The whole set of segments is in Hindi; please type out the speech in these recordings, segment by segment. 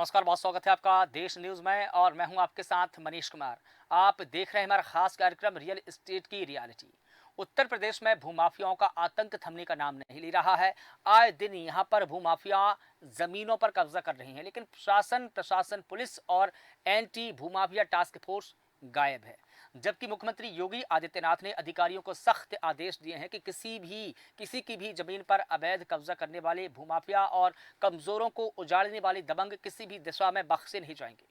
नमस्कार, बहुत स्वागत है आपका देश न्यूज़ में और मैं हूं आपके साथ मनीष कुमार। आप देख रहे हैं हमारा खास कार्यक्रम रियल एस्टेट की रियलिटी। उत्तर प्रदेश में भूमाफियाओं का आतंक थमने का नाम नहीं ले रहा है। आए दिन यहां पर भूमाफिया जमीनों पर कब्जा कर रही हैं, लेकिन प्रशासन पुलिस और एंटी भूमाफिया टास्क फोर्स गायब है। जबकि मुख्यमंत्री योगी आदित्यनाथ ने अधिकारियों को सख्त आदेश दिए हैं कि किसी की भी जमीन पर अवैध कब्जा करने वाले भूमाफिया और कमजोरों को उजाड़ने वाले दबंग किसी भी दिशा में बख्शे नहीं जाएंगे।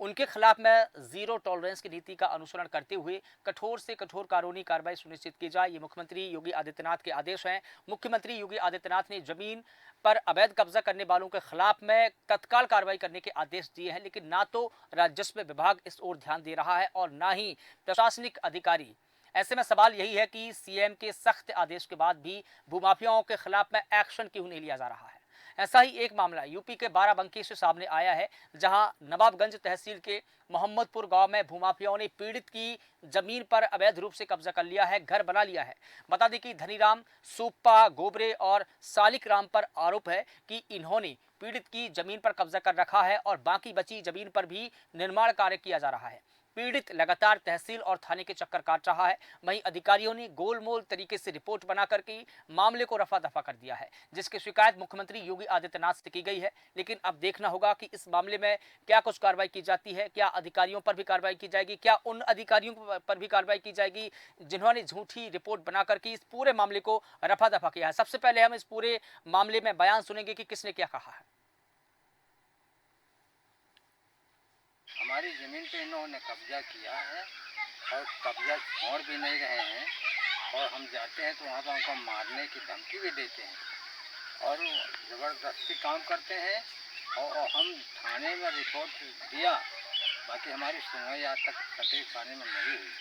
उनके खिलाफ में जीरो टॉलरेंस की नीति का अनुसरण करते हुए कठोर से कठोर कानूनी कार्रवाई सुनिश्चित की जाए, ये मुख्यमंत्री योगी आदित्यनाथ के आदेश हैं। मुख्यमंत्री योगी आदित्यनाथ ने जमीन पर अवैध कब्जा करने वालों के खिलाफ में तत्काल कार्रवाई करने के आदेश दिए हैं, लेकिन ना तो राजस्व विभाग इस ओर ध्यान दे रहा है और ना ही प्रशासनिक अधिकारी। ऐसे में सवाल यही है कि सीएम के सख्त आदेश के बाद भी भूमाफियाओं के खिलाफ में एक्शन क्यों नहीं लिया जा रहा है। ऐसा ही एक मामला यूपी के बाराबंकी से सामने आया है, जहां नवाबगंज तहसील के मोहम्मदपुर गांव में भूमाफियाओं ने पीड़ित की जमीन पर अवैध रूप से कब्जा कर लिया है, घर बना लिया है। बता दें कि धनीराम, सुप्पा, गोबरे और सालिक राम पर आरोप है कि इन्होंने पीड़ित की जमीन पर कब्जा कर रखा है और बाकी बची जमीन पर भी निर्माण कार्य किया जा रहा है। पीड़ित लगातार तहसील और थाने के चक्कर काट रहा है। वहीं अधिकारियों ने गोलमोल तरीके से रिपोर्ट बना करके मामले को रफा दफा कर दिया है, जिसकी शिकायत मुख्यमंत्री योगी आदित्यनाथ से की गई है। लेकिन अब देखना होगा कि इस मामले में क्या कुछ कार्रवाई की जाती है, क्या अधिकारियों पर भी कार्रवाई की जाएगी, क्या उन अधिकारियों पर भी कार्रवाई की जाएगी जिन्होंने झूठी रिपोर्ट बना करके इस पूरे मामले को रफा दफा किया है। सबसे पहले हम इस पूरे मामले में बयान सुनेंगे कि किसने क्या कहा है। हमारी ज़मीन पे इन्होंने कब्जा किया है और कब्जा छोड़ भी नहीं रहे हैं, और हम जाते हैं तो वहाँ पर हमको मारने की धमकी भी देते हैं और ज़बरदस्ती काम करते हैं। और हम थाने में रिपोर्ट दिया, बाकी हमारी सुनवाई आज तक सटीक थाने में नहीं हुई।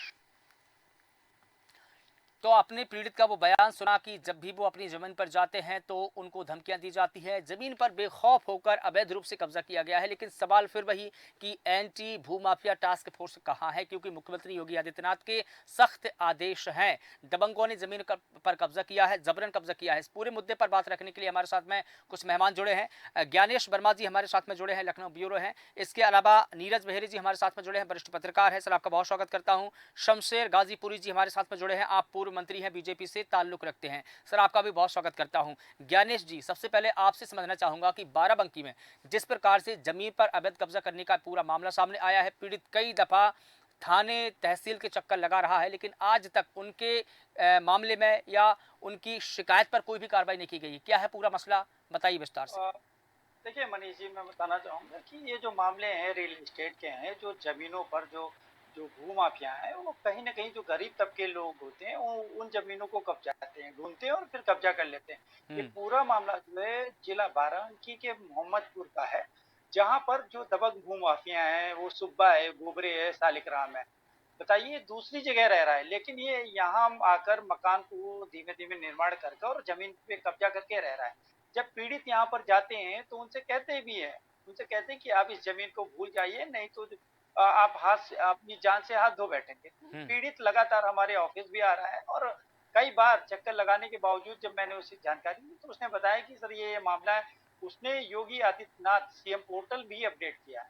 तो आपने पीड़ित का वो बयान सुना कि जब भी वो अपनी जमीन पर जाते हैं तो उनको धमकियां दी जाती है, जमीन पर बेखौफ होकर अवैध रूप से कब्जा किया गया है। लेकिन सवाल फिर वही कि एंटी भूमाफिया टास्क फोर्स कहाँ है, क्योंकि मुख्यमंत्री योगी आदित्यनाथ के सख्त आदेश हैं। दबंगों ने जमीन पर कब्जा किया है, जबरन कब्जा किया है। इस पूरे मुद्दे पर बात रखने के लिए हमारे साथ में कुछ मेहमान जुड़े हैं। ज्ञानेश वर्मा जी हमारे साथ में जुड़े हैं, लखनऊ ब्यूरो हैं। इसके अलावा नीरज बहेरी जी हमारे साथ में जुड़े हैं, वरिष्ठ पत्रकार है। सर, आपका बहुत स्वागत करता हूँ। शमशेर गाजीपुरी जी हमारे साथ में जुड़े हैं, आप पूर्व मंत्री हैं, बीजेपी से ताल्लुक रखते हैं। सर, आपका भी बहुत स्वागत करता हूं। ज्ञानेश जी, सबसे पहले आपसे समझना चाहूंगा कि बाराबंकी में जिस प्रकार से जमीन पर अवैध कब्जा करने का पूरा मामला सामने आया है, पीड़ित कई दफा थाने तहसील के चक्कर लगा रहा है, लेकिन आज तक उनके मामले में या उनकी शिकायत पर कोई भी कार्रवाई नहीं की गई। क्या है पूरा मसला, बताइए विस्तार से। देखिए मनीष जी, मैं बताना चाहूँगा कि ये जो मामले हैं रियल एस्टेट के हैं, जो ज़मीनों पर जो जो भू-माफिया हैं, वो कहीं न कहीं जो गरीब तबके लोग होते हैं, वो उन ज़मीनों को कब्जाते हैं, ढूँढते हैं और फिर कब्ज़ा कर लेते हैं। ये पूरा मामला जो है जिला बाराबंकी के मोहम्मदपुर का है, जहाँ पर जो दबंग भू-माफिया हैं, वो सुब्बा है, गोबरे है, सालिक राम है। बताइए दूसरी जगह रह रहा है, लेकिन ये यहाँ आकर मकान को धीमे-धीमे निर्माण करके और ज़मीन पे कब्ज़ा करके रह रहा है। जब पीड़ित यहाँ पर जाते हैं तो उनसे कहते भी हैं, उनसे कहते हैं कि आप इस ज़मीन को भूल जाइए, नहीं तो आप हाथ से अपनी जान से हाथ धो बैठेंगे। तो पीड़ित लगातार हमारे ऑफ़िस भी आ रहा है और कई बार चक्कर लगाने के बावजूद जब मैंने उसे जानकारी दी तो उसने बताया कि सर ये मामला है। उसने योगी आदित्यनाथ सीएम पोर्टल भी अपडेट किया है।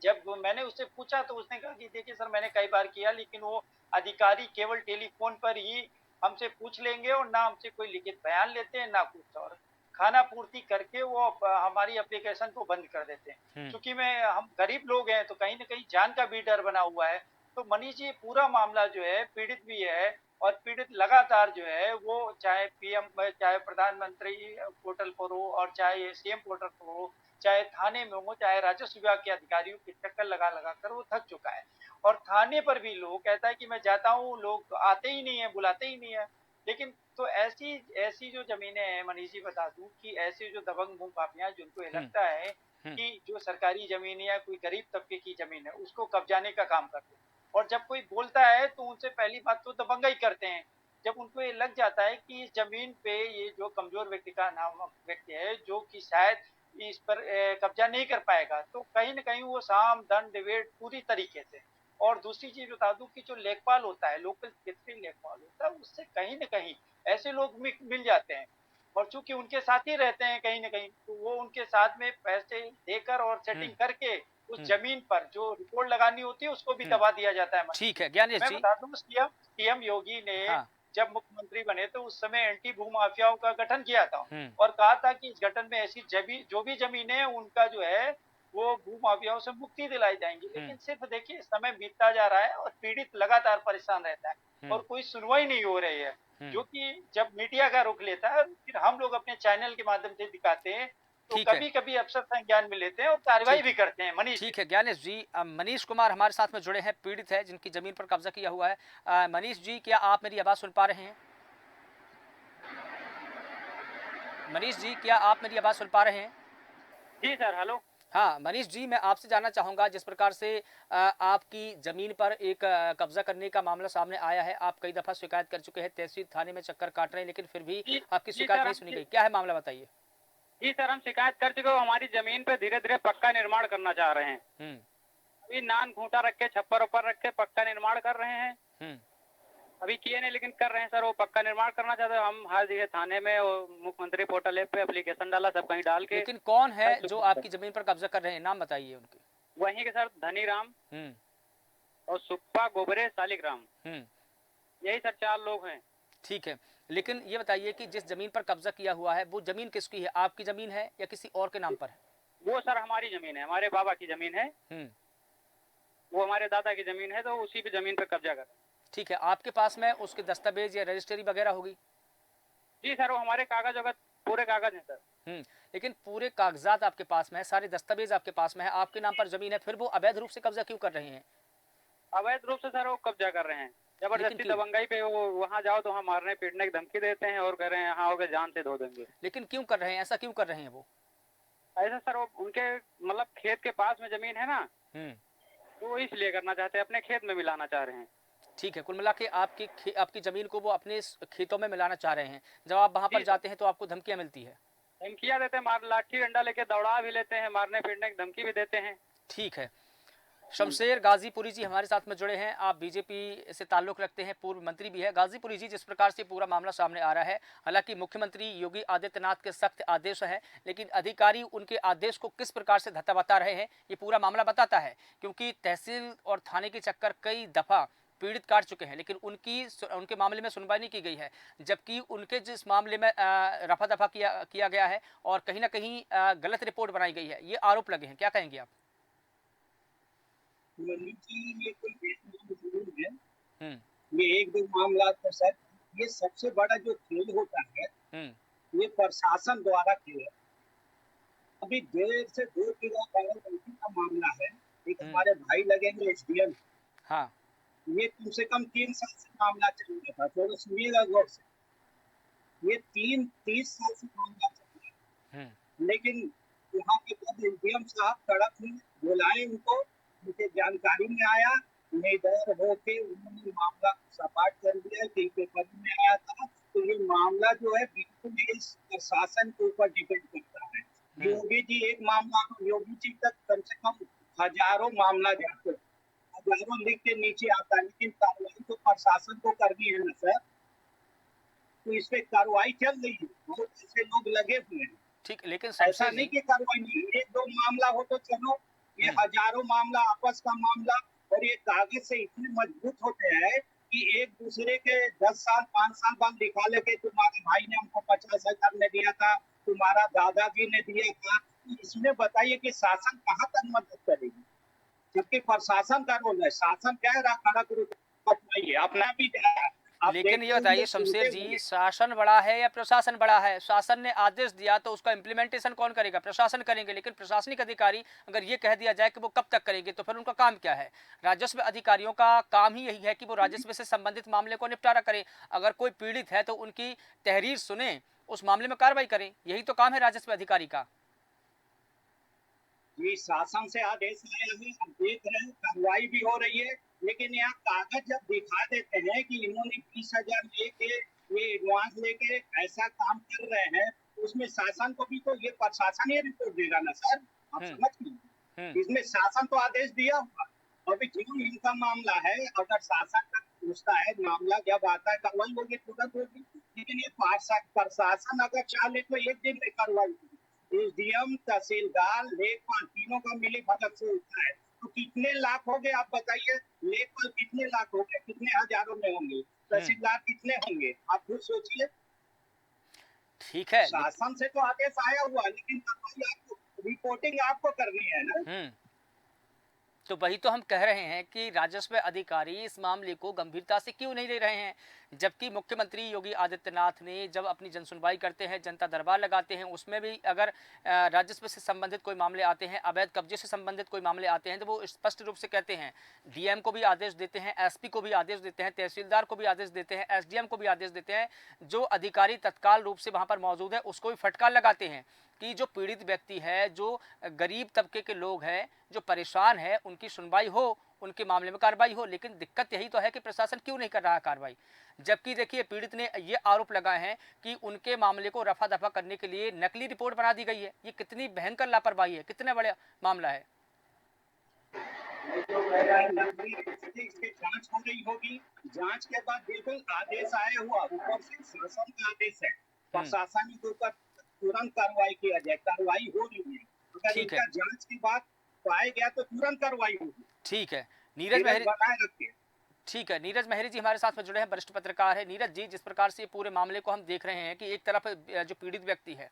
जब मैंने उससे पूछा तो उसने कहा कि देखिए सर, मैंने कई बार किया, लेकिन वो अधिकारी केवल टेलीफ़ोन पर ही हमसे पूछ लेंगे और ना हमसे कोई लिखित बयान लेते हैं, ना कुछ और। खाना पूर्ति करके वो हमारी एप्लीकेशन को बंद कर देते हैं। चूँकि हम गरीब लोग हैं तो कहीं न कहीं जान का भी डर बना हुआ है। तो मनीष जी, पूरा मामला जो है पीड़ित भी है और पीड़ित लगातार जो है वो चाहे पीएम चाहे प्रधानमंत्री पोर्टल पर हो और चाहे सीएम पोर्टल पर हो, चाहे थाने में हो, चाहे राजस्व विभाग के अधिकारियों के चक्कर लगा-लगा कर वो थक चुका है। और थाने पर भी लोग कहता है कि मैं जाता हूँ, लोग आते ही नहीं है, बुलाते ही नहीं है। लेकिन तो ऐसी ऐसी जो ज़मीनें हैं मनीष जी, बता दूँ कि ऐसे जो दबंग भू-माफिया हैं जिनको ये लगता है कि जो सरकारी ज़मीन या कोई गरीब तबके की ज़मीन है, उसको कब्जाने का काम करते हैं। और जब कोई बोलता है तो उनसे पहली बात तो दबंगाई करते हैं। जब उनको ये लग जाता है कि इस ज़मीन पे ये जो कमज़ोर व्यक्ति का नामक व्यक्ति है, जो कि शायद इस पर कब्जा नहीं कर पाएगा, तो कहीं न कहीं वो साम, दंड, वेट पूरी तरीके से। और दूसरी चीज़ बता दूँ कि जो लेखपाल होता है, लोकल क्षेत्रीय लेखपाल होता है, उससे कहीं न कहीं ऐसे लोग मिल जाते हैं। और चूंकि उनके साथ ही रहते हैं कहीं ना कहीं, तो वो उनके साथ में पैसे देकर और सेटिंग हम्म करके उस हम्म जमीन पर जो रिपोर्ट लगानी होती है उसको भी हम्म दबा दिया जाता है मनीष ठीक जी। है ज्ञानेश मैं जी। बता दूं, सीएम योगी ने हाँ। जब मुख्यमंत्री बने तो उस समय एंटी भू माफियाओं का गठन किया था हम्म और कहा था कि इस गठन में ऐसी जो भी जमीनें हैं उनका जो है वो भू माफियाओं से मुक्ति दिलाई जाएंगी। हम्म लेकिन सिर्फ देखिए समय बीतता जा रहा है और पीड़ित लगातार परेशान रहता है हम्म और कोई सुनवाई नहीं हो रही है। जो हम्म कि जब मीडिया का रुख लेता है फिर हम लोग अपने चैनल के माध्यम से दिखाते हैं तो ठीक है। कभी कभी अफसर संज्ञान में लेते हैं और कार्रवाई ठीक भी है। करते हैं मनीष जी। ठीक है ज्ञानेश जी। मनीष कुमार हमारे साथ में जुड़े हैं, पीड़ित है जिनकी जमीन पर कब्जा किया हुआ है। मनीष जी क्या आप मेरी आवाज़ सुन पा रहे हैं? मनीष जी क्या आप मेरी आवाज़ सुन पा रहे हैं? जी सर, हेलो। हाँ मनीष जी, मैं आपसे जानना चाहूँगा जिस प्रकार से आपकी ज़मीन पर एक कब्जा करने का मामला सामने आया है, आप कई दफ़ा शिकायत कर चुके हैं, तहसील थाने में चक्कर काट रहे हैं, लेकिन फिर भी जी आपकी जी शिकायत सर, नहीं सुनी गई। क्या है मामला, बताइए? जी सर, हम शिकायत कर चुके हो। हमारी जमीन पे धीरे धीरे पक्का निर्माण करना चाह रहे हैं। हुँ, अभी नान खूंटा रख के छप्पर ऊपर रख के पक्का निर्माण कर रहे हैं। हुँ, अभी किए नहीं लेकिन कर रहे हैं सर। वो पक्का निर्माण करना चाहते हैं। हम हर जगह थाने में और मुख्यमंत्री पोर्टल ऐप पे एप्लीकेशन डाला, सब कहीं डाल के लेकिन कौन है कर जो चुके हैं सर। आपकी ज़मीन पर कब्जा कर रहे हैं? नाम बताइए उनके। वहीं के सर धनीराम हुँ, और सुप्पा गोबरे शालिग्राम, हुँ, यही सर 4 लोग हैं। ठीक है। लेकिन ये बताइए कि जिस ज़मीन पर कब्जा किया हुआ है, वो ज़मीन किसकी है? आपकी ज़मीन है या किसी और के नाम पर है? वो सर हमारी जमीन है, हमारे बाबा की जमीन है। हुँ, वो हमारे दादा की जमीन है, तो उसी पे जमीन पे कब्जा कर। ठीक है। आपके पास में उसके दस्तावेज़ या रजिस्ट्री वगैरह होगी? जी सर, वो हमारे कागज वगैरह पूरे कागज हैं सर। हुँ, लेकिन पूरे कागज़ात आपके पास में है, सारे दस्तावेज़ आपके पास में है, आपके नाम पर ज़मीन है, फिर वो अवैध रूप से कब्ज़ा क्यों कर रहे हैं? अवैध रूप से सर वो कब्जा कर रहे हैं। लेकिन जबरदस्ती क्यों? दबंगाई पे वो वहाँ जाओ तो वहाँ मारने पीटने की धमकी देते हैं और कह रहे हैं यहाँ आओगे जान से धो देंगे। लेकिन क्यों कर रहे हैं? ऐसा क्यों कर रहे हैं वो? ऐसा सर वो उनके मतलब खेत के पास में जमीन है ना, हुँ, तो वो इसलिए करना चाहते हैं, अपने खेत में मिलाना चाह रहे हैं। ठीक है। कुल मिला के आपकी ज़मीन को वो अपने खेतों में मिलाना चाह रहे हैं। जब आप वहाँ पर जी सर, जाते हैं तो आपको धमकियाँ मिलती है। धमकियाँ देते हैं, मार लाठी डंडा लेके दौड़ा भी लेते हैं, मारने पीटने की धमकी भी देते हैं। ठीक है। शमशेर गाजीपुरी जी हमारे साथ में जुड़े हैं। आप बीजेपी से ताल्लुक़ रखते हैं, पूर्व मंत्री भी हैं। गाजीपुरी जी, जिस प्रकार से पूरा मामला सामने आ रहा है, हालाँकि मुख्यमंत्री योगी आदित्यनाथ के सख्त आदेश हैं, लेकिन अधिकारी उनके आदेश को किस प्रकार से धत्ता रहे हैं, ये पूरा मामला बताता है। क्योंकि तहसील और थाने के चक्कर कई दफ़ा पीड़ित काट चुके हैं, लेकिन उनके मामले में सुनवाई नहीं की गई है। जबकि उनके जिस मामले में रफा-दफा किया गया है और कहीं न कहीं गलत रिपोर्ट बनाई गई है, ये आरोप लगे हैं। क्या कहेंगे आप? ये कोई बेहतरीन ज़रूर है। हुँ, ये 1-2 मामला तो सर, ये सबसे बड़ा जो खेल होता है, हुँ, ये प्रशासन द्वारा खेल है। अभी देर से 2 जगह बाराबंकी का मामला है। एक हुँ, हमारे भाई लगे हैं एसडीएम, हाँ, ये कम से कम 3 साल से मामला चल रहा था। थोड़ा सुनिएगा गौर से। ये 30 साल से मामला चल रहा हुँ, है। लेकिन वहाँ के जब एसडीएम साहब सड़क में बुलाए उनको, मुझे जानकारी में आया, निडर होके उन्होंने मामला सपाट कर दिया। कई पेपर में आया था। तो ये मामला जो है बिल्कुल इस प्रशासन के ऊपर डिपेंड करता है। हुँ, योगी जी एक मामला, योगी जी तक कम से कम हजारों मामला जाते हैं, हजारों लिख के नीचे आता है, लेकिन कार्रवाई तो प्रशासन को करनी है ना सर। तो इस पे कार्रवाई चल रही है, बहुत ऐसे लोग लगे हुए हैं। ठीक। लेकिन ऐसा शमशेर नहीं जी। कि कार्रवाई नहीं, 1-2 मामला हो तो चलो, ये हुँ, हजारों मामला आपस का मामला। और ये कागज से इतने मजबूत होते हैं कि एक दूसरे के 10 साल 5 साल बाद दिखा लेके तुम्हारे भाई ने हमको 50,000 ने दिया था, तुम्हारा दादाजी ने दिया था। तो इसमें बताइए कि शासन कहाँ तक मदद करेगी, जबकि प्रशासन का रोल है। शासन क्या है, खड़ा करो अपनाइए, अपना भी जाए। आप लेकिन ये देखते होंगे बताइए सुनते शमशेर जी, होंगे। शासन बड़ा है या प्रशासन बड़ा है? शासन ने आदेश दिया तो उसका इम्प्लीमेंटेशन कौन करेगा? प्रशासन करेंगे। लेकिन प्रशासनिक अधिकारी अगर ये कह दिया जाए कि वो कब तक करेंगे, तो फिर उनका काम क्या है? राजस्व अधिकारियों का काम ही यही है कि वो राजस्व से संबंधित मामले को निपटारा करें। अगर कोई पीड़ित है तो उनकी तहरीर सुने, उस मामले में कार्रवाई करें। यही तो काम है राजस्व अधिकारी का। जी, शासन से आदेश आया है, हम देख रहे हैं, कार्रवाई भी हो रही है। लेकिन यहाँ कागज जब दिखा देते हैं कि इन्होंने 20,000 लेके, ये एडवांस लेके ऐसा काम कर रहे हैं, तो उसमें शासन को भी तो ये प्रशासन ही रिपोर्ट देगा ना सर। आप हम्म समझ हम्म गए, इसमें शासन तो आदेश दिया होगा। अभी जो इनका मामला है, अगर शासन तक पहुँचता है, मामला जब आता है कार्रवाई होगी, तुरंत होगी। लेकिन ये प्रशासन अगर चाहे तो एक दिन में कार्रवाई, एसडीएम, तहसीलदार, लेखपाल तीनों का मिली भगत से होता है। तो कितने लाख हो गए आप बताइए, लेखपाल कितने लाख हो गए, कितने हजारों में होंगे, तहसीलदार कितने होंगे, आप खुद सोचिए। ठीक है। शासन से तो आदेश आया हुआ, लेकिन आपको रिपोर्टिंग आपको करनी है ना। तो वही तो हम कह रहे हैं कि राजस्व अधिकारी इस मामले को गंभीरता से क्यों नहीं ले रहे हैं, जबकि मुख्यमंत्री योगी आदित्यनाथ ने जब अपनी जनसुनवाई करते हैं, जनता दरबार लगाते हैं, उसमें भी अगर राजस्व से संबंधित कोई मामले आते हैं, अवैध कब्जे से संबंधित कोई मामले आते हैं, तो वो स्पष्ट रूप से कहते हैं, डीएम को भी आदेश देते हैं, एसपी को भी आदेश देते हैं, तहसीलदार को भी आदेश देते हैं, एसडीएम को भी आदेश देते हैं, जो अधिकारी तत्काल रूप से वहां पर मौजूद है उसको भी फटकार लगाते हैं कि जो पीड़ित व्यक्ति है, जो गरीब तबके के लोग हैं, जो परेशान है, उनकी सुनवाई हो, उनके मामले में कार्रवाई हो। लेकिन दिक्कत यही तो है कि प्रशासन क्यों नहीं कर रहा है कार्रवाई, जबकि देखिए पीड़ित ने ये आरोप लगाए हैं कि उनके मामले को रफा दफा करने के लिए नकली रिपोर्ट बना दी गई है। ये कितनी भयंकर लापरवाही है, कितना बड़ा मामला है। इसकी जांच हो रही होगी, जांच के बाद बिल्कुल आदेश आया हुआ, ऊपर से शासन का आदेश है, प्रशासन के ऊपर तुरंत कार्रवाई किया जाए, कार्रवाई हो रही है। अगर इनका जांच की बात पाया गया तो तुरंत कार्रवाई होगी। ठीक है, नीरज मेहरी बनाए रखिए। ठीक है, नीरज मेहरी जी हमारे साथ में जुड़े हैं, वरिष्ठ पत्रकार है। नीरज जी, जिस प्रकार से पूरे मामले को हम देख रहे हैं कि एक तरफ जो पीड़ित व्यक्ति है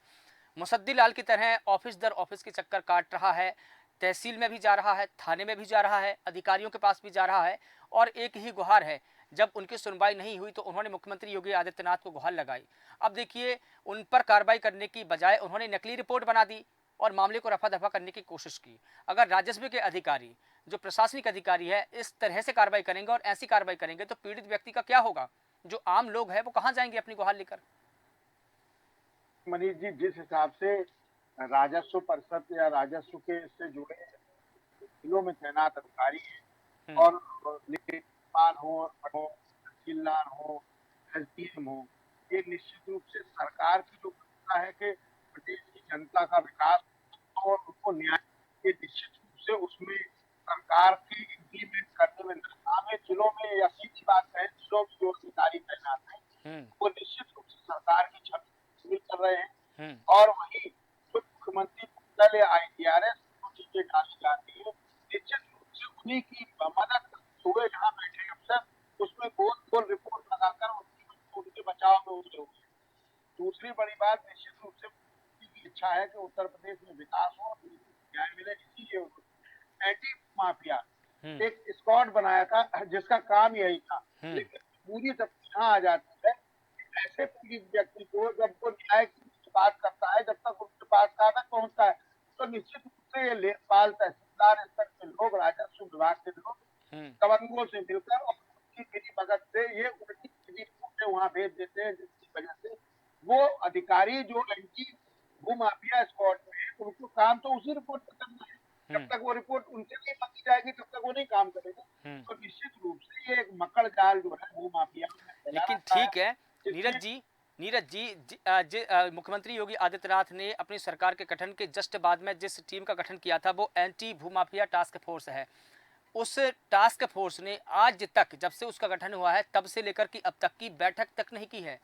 मुसद्दी लाल की तरह ऑफिस दर ऑफिस के चक्कर काट रहा है, तहसील में भी जा रहा है, थाने में भी जा रहा है, अधिकारियों के पास भी जा रहा है, और एक ही गुहार है, जब उनकी सुनवाई नहीं हुई तो उन्होंने मुख्यमंत्री योगी आदित्यनाथ को गुहार लगाई। अब देखिए, उन पर कार्रवाई करने की बजाय उन्होंने नकली रिपोर्ट बना दी और मामले को रफा दफा करने की कोशिश की। अगर राजस्व के अधिकारी, जो प्रशासनिक अधिकारी है, इस तरह से कार्रवाई करेंगे और ऐसी कार्रवाई करेंगे तो पीड़ित व्यक्ति का क्या होगा? जो आम लोग हैं वो कहां जाएंगे अपनी गुहार लेकर? मनीष जी, जिस हिसाब से राजस्व परिषद या राजस्व के से जुड़े जिलों में तैनात अधिकारी हैं और लेखपाल हो, तहसीलदार हो, एसडीएम हो, ये निश्चित रूप से सरकार की जो भूमिका है कि प्रदेश की जनता का विकास और उनको न्याय, ये निश्चित रूप से उसमें सरकार की इम्प्लीमेंट करने में नाकाम है। जिलों में या सीधी बात है, जिलों में जो अधिकारी तैनात है वो निश्चित रूप से सरकार की छवि कर रहे हैं, और वही जो मुख्यमंत्री मंडल या ITRS चीजें डाली जाती है, निश्चित रूप से उन्हीं की मदद हुए जहाँ बैठे अफसर उसमें गोल गोल रिपोर्ट लगाकर उनके बचाव में उलझे हुए। दूसरी बड़ी बात, निश्चित रूप से की इच्छा है कि उत्तर प्रदेश में विकास हो, न्याय मिले, इसीलिए एंटी माफिया एक स्क्वाड बनाया था जिसका काम यही था। लेकिन पूरी जब यहाँ आ जाती है, ऐसे पीड़ित व्यक्ति को जब वो न्याय की बात करता है, जब तक उनके पास कागज पहुंचता है, तो निश्चित रूप से ये लेखपाल, तहसीलदार स्तर के लोग, राजस्व विभाग के लोग कमंगों से मिलकर और उनकी मिली भगत से ये उल्टी सीधी रिपोर्टें वहां भेज देते हैं, जिसकी वजह से वो अधिकारी जो एंटी भूमाफिया स्क्वाड में है, उनको काम तो उसी रिपोर्ट पर करना है। जब तक वो रिपोर्ट उनसे नहीं पकड़ी जाएगी तब तक वो नहीं काम करेगा। तो निश्चित रूप से ये एक मकड़ जाल जो है भूमाफिया में। लेकिन ठीक है नीरज जी, मुख्यमंत्री योगी आदित्यनाथ ने अपनी सरकार के गठन के जस्ट बाद में जिस टीम का गठन किया था वो एंटी भूमाफिया टास्क फोर्स है। उस टास्क फोर्स ने आज तक, जब से उसका गठन हुआ है तब से लेकर की अब तक की बैठक तक नहीं की है,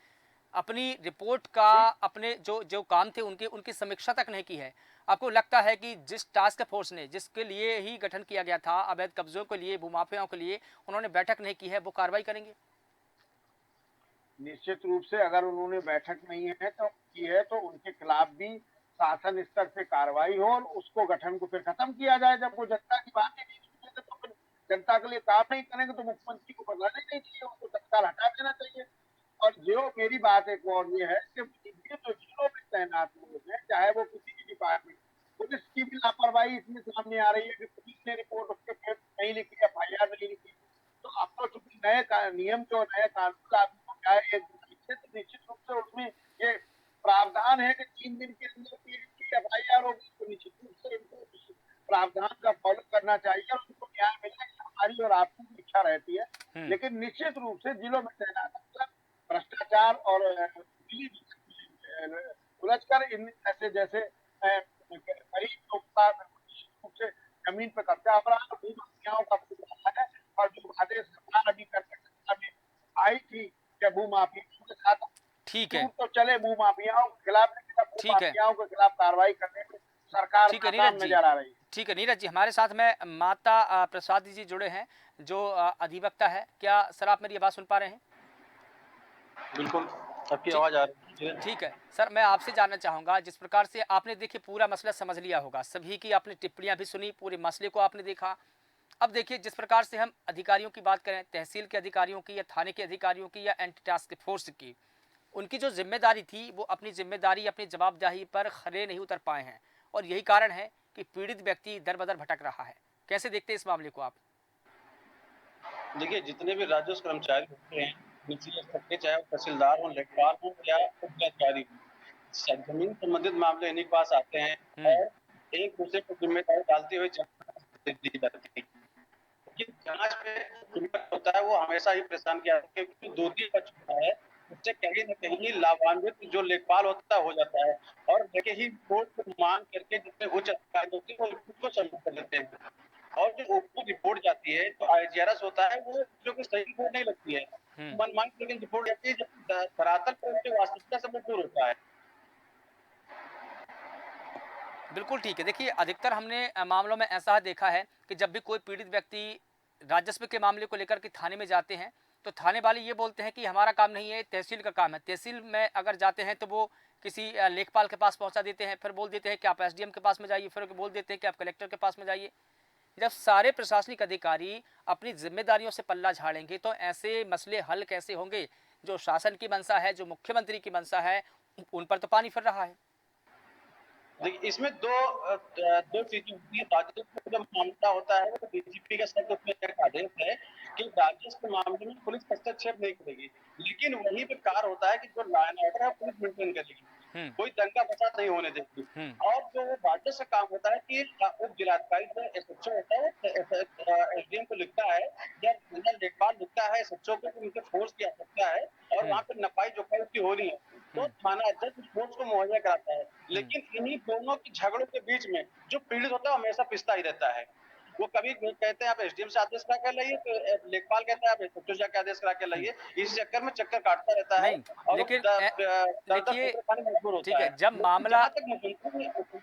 अपनी रिपोर्ट का, अपने जो काम थे उनकी समीक्षा तक नहीं की है। आपको लगता है कि जिस टास्क फोर्स ने, जिसके लिए ही गठन किया गया था, अवैध कब्जों के लिए, भूमाफियाओं के लिए, उन्होंने बैठक नहीं की है, वो कार्रवाई करेंगे? निश्चित रूप से अगर उन्होंने बैठक नहीं है तो की है तो उनके खिलाफ भी शासन स्तर से कार्रवाई हो और उसको गठन को फिर खत्म किया जाए। जब वो जनता की बात ही नहीं सुनेंगे तो फिर जनता के लिए काम नहीं करेंगे तो मुख्यमंत्री को बदलाने नहीं चाहिए, उनको तत्काल हटा देना चाहिए। और जो मेरी बात एक और ये है कि जो जिलों में तैनात लोग हैं, चाहे वो किसी भी डिपार्टमेंट, पुलिस की भी लापरवाही इसमें सामने आ रही है कि पुलिस ने रिपोर्ट उसके फिर नहीं लिखी, FIR नहीं लिखी। तो अब तो चूंकि नए नियम जो नए कानून लागू हो गया है, तो निश्चित रूप से उसमें ये प्रावधान है कि 3 दिन के अंदर FIR होगी, तो निश्चित रूप से इनको प्रावधान का फॉलो करना चाहिए और उनको न्याय मिलने की हमारी और आपकी इच्छा रहती है। लेकिन निश्चित रूप से जिलों में तैनात भ्रष्टाचार और उलझकर इन ऐसे जैसे गरीब लोग का निश्चित रूप से जमीन पर कब्जा अपराध, भूमाफियाओं का है। और जो वादे सरकार अभी करके आई थी कि भूमाफियाओं के साथ ठीक है, दूर तो चले भूमाफियाओं के खिलाफ, लेकिन अब ठीक है, भूमाफियाओं के खिलाफ कार्रवाई करने में सरकार ठीक है नाकाम नीरज जी। नजर आ रही है। ठीक है नीरज जी, हमारे साथ में माता प्रसाद जी जुड़े हैं, जो अधिवक्ता है। क्या सर आप मेरी आवाज़ सुन पा रहे हैं? बिल्कुल, आपकी जी, आवाज़ आ रही है। ठीक है। सर मैं आपसे जानना चाहूँगा, जिस प्रकार से आपने देखिए पूरा मसला समझ लिया होगा, सभी की आपने टिप्पणियाँ भी सुनी, पूरे मसले को आपने देखा। अब देखिए जिस प्रकार से हम अधिकारियों की बात करें, तहसील के अधिकारियों की या थाने के अधिकारियों की या एंटी टास्क फोर्स की, उनकी जो ज़िम्मेदारी थी वो अपनी ज़िम्मेदारी, अपनी जवाबदेही पर खरे नहीं उतर पाए हैं, और यही कारण है कि पीड़ित व्यक्ति दर-बदर भटक रहा है। कैसे देखते हैं इस मामले को आप? देखिए, जितने भी राजस्व कर्मचारी होते हैं, निचले स्तर के, चाहे वो तहसीलदार हों, लेखपाल हों या उपजिलाधिकारी हों, ज़मीन संबंधित मामले इन्हीं के पास आते हैं हुँ, और एक-दूसरे को ज़िम्मेदारी डालते हुए जाँच दी जाती है। ये जाँच में जो होता है वो हमेशा ही परेशान किया है, क्योंकि दोषी पक्ष होता है, उससे कहीं न कहीं लाभान्वित जो लेखपाल होता है हो जाता है, और लेके ही कोर्ट को माँग करके जितने उच्च अधिकारी होते हैं वो रिपोर्ट को सबमिट कर देते हैं। और जो ऊपर रिपोर्ट जाती है, जो आईजीआरएस होता है, वो जो कि सही रिपोर्ट नहीं लगती है। हुँ। मनमानी लेकिन रिपोर्ट जाती है, जब धरातल पर उनकी वास्तविकता से वो दूर होता है। बिल्कुल ठीक है। देखिए अधिकतर हमने मामलों में ऐसा देखा है कि जब भी कोई पीड़ित व्यक्ति राजस्व के मामले को लेकर के थाने में जाते हैं, तो थाने वाले ये बोलते हैं कि हमारा काम नहीं है, तहसील का काम है। तहसील में अगर जाते हैं तो वो किसी लेखपाल के पास पहुंचा देते हैं, फिर बोल देते हैं कि आप एसडीएम के पास में जाइए, फिर बोल देते हैं कि आप कलेक्टर के पास में जाइए। जब सारे प्रशासनिक अधिकारी अपनी जिम्मेदारियों से पल्ला झाड़ेंगे तो ऐसे मसले हल कैसे होंगे? जो शासन की मंशा है, जो मुख्यमंत्री की मंशा है, उन पर तो पानी फिर रहा है। देखिए, इसमें 2 चीज़ें होती हैं। राजस्व का जब मामला होता है, तो डीजीपी का शब्द उसमें एक आदेश है कि राजस्व के मामले में पुलिस हस्तक्षेप नहीं करेगी। लेकिन वहीं पे कार्य होता है कि जो लॉ एंड ऑर्डर है, पुलिस मेंटेन करेगी। हम्म, कोई दंगा-फसाद नहीं होने देगी। हम्म, और जो राजस्व का काम होता है कि उप-जिलाधिकारी जो एसएचओ होता है, वो एसडीएम को लिखता है या लेखपाल लिखता है एसएचओ को कि उनके फोर्स की आवश्यकता है और हम्म, वहाँ पे नपाई-जोपाई उसकी हो रही है। तो हम्म, थाना अध्यक्ष उस फोर्स को मुहैया कराता है। हम्म। लेकिन इन्हीं दोनों के झगड़ों के बीच में जो पीड़ित होता है, वो हमेशा पिसता ही रहता है। वो कभी कहते हैं आप एसडीएम से आदेश करा के लाइए, तो लेखपाल कहता है आप एसएचओ से जाके आदेश करा के हम्म। लाइए। इस चक्कर में चक्कर काटता रहता है नहीं, और वो लेकिन दर-दर देखिए ठोकरें खाने में मजबूर ठीक होता है, है। जब लेकिन मामला जहाँ तक मुख्यमंत्री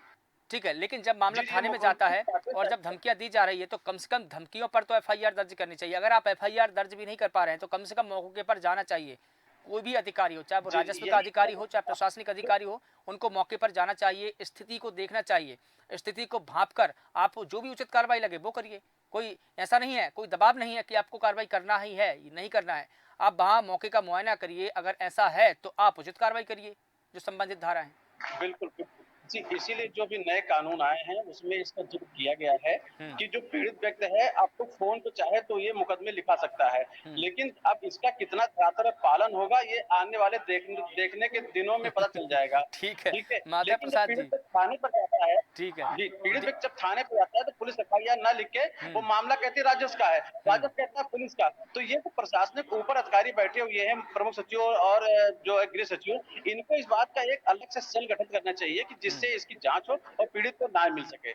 ठीक है, लेकिन जब मामला जी, जी, थाने में जाता मुख्यमंत्री है चाहते और थे। जब धमकियाँ दी जा रही है, तो कम से कम धमकियों पर तो एफआईआर दर्ज करनी चाहिए। अगर आप एफआईआर दर्ज भी नहीं कर पा रहे हैं, तो कम से कम मौके पर जाना चाहिए। कोई भी अधिकारी हो, चाहे वो जी, राजस्व का यही अधिकारी हो, चाहे प्रशासनिक अधिकारी हो, उनको मौके पर जाना चाहिए, स्थिति को देखना चाहिए। स्थिति को भाँप कर आप जो भी उचित कार्रवाई लगे, वो करिए। कोई ऐसा नहीं है, कोई दबाव नहीं है कि आपको कार्रवाई करना ही है, नहीं करना है। आप वहाँ मौके का मुआयना करिए, अगर ऐसा है, तो आप उचित कार्रवाई करिए, जो संबंधित धारा है। बिल्कुल, बिल्कुल। जी, इसीलिए जो भी नए कानून आए हैं, उसमें इसका ज़िक्र किया गया है हुँ, कि जो पीड़ित व्यक्ति है, आपको फ़ोन पे चाहे तो ये मुकदमे लिखा सकता है। हुँ। लेकिन अब इसका कितना धरातल पे पालन होगा, ये आने वाले देखने के दिनों में पता चल जाएगा। ठीक है, ठीक है? माधव लेकिन जब प्रसाद पीड़ित जी, व्यक्ति थाने पर जाता है ठीक है। जी, पीड़ित दे व्यक्ति जब थाने पे जाता है, तो पुलिस एफआईआर ना लिख के वो हुँ, मामला कहती है राजस्व का है, हुँ, राजस्व कहता है पुलिस का। तो ये जो प्रशासनिक ऊपर अधिकारी बैठे हुए हैं, प्रमुख सचिव और जो है गृह सचिव, इनको इस बात का एक अलग से सेल गठित करना चाहिए कि हुँ। जिससे इसकी जाँच हो और पीड़ित को न्याय मिल सके।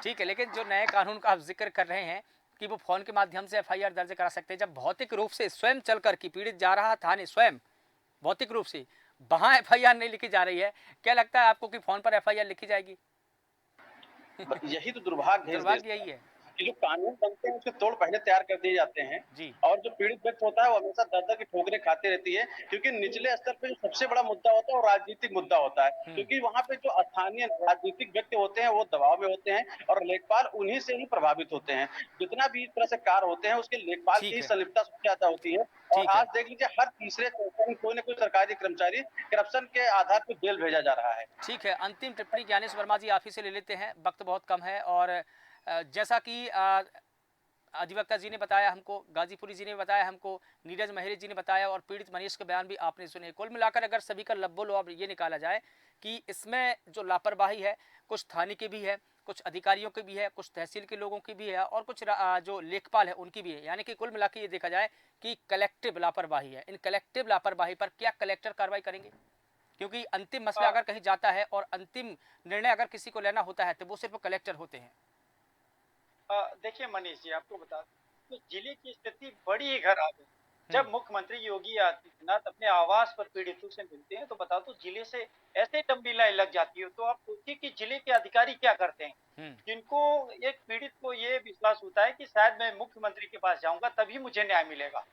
ठीक है, लेकिन जो नए कानून का आप ज़िक्र कर रहे हैं कि वो फ़ोन के माध्यम से एफआईआर दर्ज करा सकते हैं, जब भौतिक रूप से स्वयं चलकर कि पीड़ित जा रहा थाने स्वयं, भौतिक रूप से, वहाँ एफआईआर नहीं लिखी जा रही है, क्या लगता है आपको कि फ़ोन पर एफआईआर लिखी जाएगी? यही तो दुर्भाग्य है इस देश दुर्भाग्य का यही है। कि जो कानून बनते हैं उसके तोड़ पहले तैयार कर दिए जाते हैं जी, और जो पीड़ित व्यक्ति होता है वो हमेशा दर-दर की ठोकरें खाती रहती है, क्योंकि निचले स्तर पे जो सबसे बड़ा मुद्दा होता है वो राजनीतिक मुद्दा होता है, हुँ, क्योंकि वहाँ पे जो स्थानीय राजनीतिक व्यक्ति होते हैं वो दबाव में होते हैं और लेखपाल उन्हीं से ही प्रभावित होते हैं। जितना भी इस तरह से कार्य होते हैं उसके लेखपाल की ठीक ही है, संलिप्तता सबसे ज़्यादा होती है। और ठीक है। आज देख लीजिए, हर तीसरे चौथे में कोई न कोई सरकारी कर्मचारी करप्शन के आधार पर जेल भेजा जा रहा है। ठीक है, अंतिम टिप्पणी ज्ञानेश वर्मा जी आप ही से ले लेते हैं, वक्त बहुत कम है। और जैसा कि अधिवक्ता जी ने बताया हमको, गाजीपुरी जी ने बताया हमको, नीरज महेरी जी ने बताया, और पीड़ित मनीष के बयान भी आपने सुने। कुल मिलाकर अगर सभी का लब्बो लोब ये निकाला जाए कि इसमें जो लापरवाही है, कुछ थाने की भी है, कुछ अधिकारियों की भी है, कुछ तहसील के लोगों की भी है, और कुछ जो लेखपाल है उनकी भी है। यानी कि कुल मिला के ये देखा जाए कि कलेक्टिव लापरवाही है। इन कलेक्टिव लापरवाही पर क्या कलेक्टर कार्रवाई करेंगे? क्योंकि अंतिम मसला अगर कहीं जाता है और अंतिम निर्णय अगर किसी को लेना होता है, तो वो सिर्फ कलेक्टर होते हैं। देखिए मनीष जी, आपको बता दूं कि जिले की स्थिति बड़ी ही खराब है। जब मुख्यमंत्री योगी आदित्यनाथ अपने आवास पर पीड़ितों से मिलते हैं तो बता दो जिले से ऐसे लंबी लाइन लग जाती है। तो आप सोचिए कि जिले के अधिकारी क्या करते हैं, जिनको एक पीड़ित को ये विश्वास होता है कि शायद मैं मुख्यमंत्री के पास जाऊंगा तभी मुझे न्याय मिलेगा।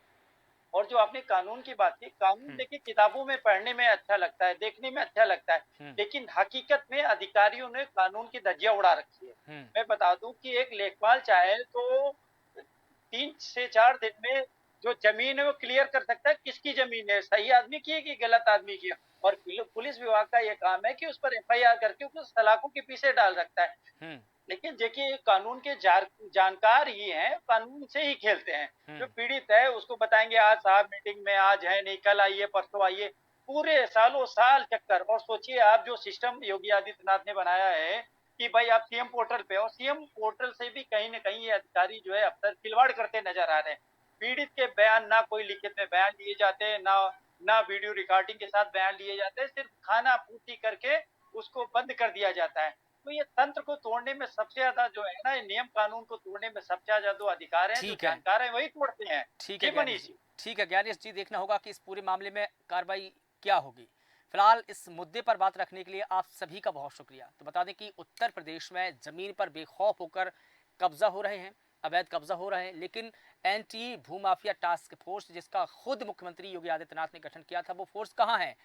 और जो आपने कानून की बात की, कानून देखिए किताबों में पढ़ने में अच्छा लगता है, देखने में अच्छा लगता है, लेकिन हकीकत में अधिकारियों ने कानून की धज्जियां उड़ा रखी है। मैं बता दूं कि एक लेखपाल चाहे तो 3 से 4 दिन में जो जमीन है वो क्लियर कर सकता है किसकी जमीन है, सही आदमी की है कि गलत आदमी की है। और पुलिस विभाग का ये काम है कि उस पर एफआईआर करके उसको सलाखों के पीछे डाल सकता है। लेकिन देखिए कानून के जानकार ही हैं, कानून से ही खेलते हैं। जो पीड़ित है उसको बताएंगे आज साहब मीटिंग में, आज है नहीं, कल आइए, परसों आइए, पूरे सालों साल चक्कर। और सोचिए आप जो सिस्टम योगी आदित्यनाथ ने बनाया है कि भाई आप सीएम पोर्टल पे, और सीएम पोर्टल से भी कहीं ना कहीं ये अधिकारी जो है अफसर खिलवाड़ करते नजर आ रहे हैं। पीड़ित के बयान ना कोई लिखित में बयान लिए जाते हैं, ना वीडियो रिकॉर्डिंग के साथ बयान लिए जाते हैं, सिर्फ खाना पूर्ति करके उसको बंद कर दिया जाता है। तो ये तंत्र को तोड़ने में सबसे ज्यादा जो है ना, ये नियम कानून को तोड़ने में सबसे ज्यादा जो अधिकार है, जो जानकार है, वही तोड़ते हैं। ठीक है ज्ञानेश जी, ठीक है ज्ञानेश जी, देखना होगा कि इस पूरे मामले में कार्रवाई क्या होगी। फिलहाल इस मुद्दे पर बात रखने के लिए आप सभी का बहुत शुक्रिया। तो बता दें कि उत्तर प्रदेश में जमीन पर बेखौफ होकर कब्जा हो रहे हैं, अवैध कब्जा हो रहे हैं, लेकिन एंटी भूमाफिया टास्क फोर्स जिसका खुद मुख्यमंत्री योगी आदित्यनाथ ने गठन किया था, वो फोर्स कहाँ है?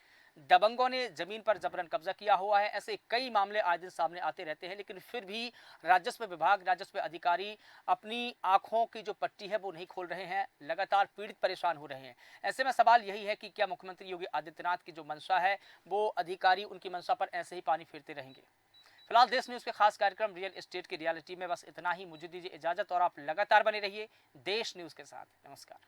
दबंगों ने जमीन पर जबरन कब्जा किया हुआ है। ऐसे कई मामले आए दिन सामने आते रहते हैं, लेकिन फिर भी राजस्व विभाग, राजस्व अधिकारी अपनी आंखों की जो पट्टी है वो नहीं खोल रहे हैं, लगातार पीड़ित परेशान हो रहे हैं। ऐसे में सवाल यही है कि क्या मुख्यमंत्री योगी आदित्यनाथ की जो मंशा है वो अधिकारी उनकी मंशा पर ऐसे ही पानी फेरते रहेंगे? फिलहाल देश न्यूज़ के खास कार्यक्रम रियल एस्टेट की रियलिटी में बस इतना ही। मुझे दीजिए इजाजत और आप लगातार बने रहिए देश न्यूज़ के साथ। नमस्कार।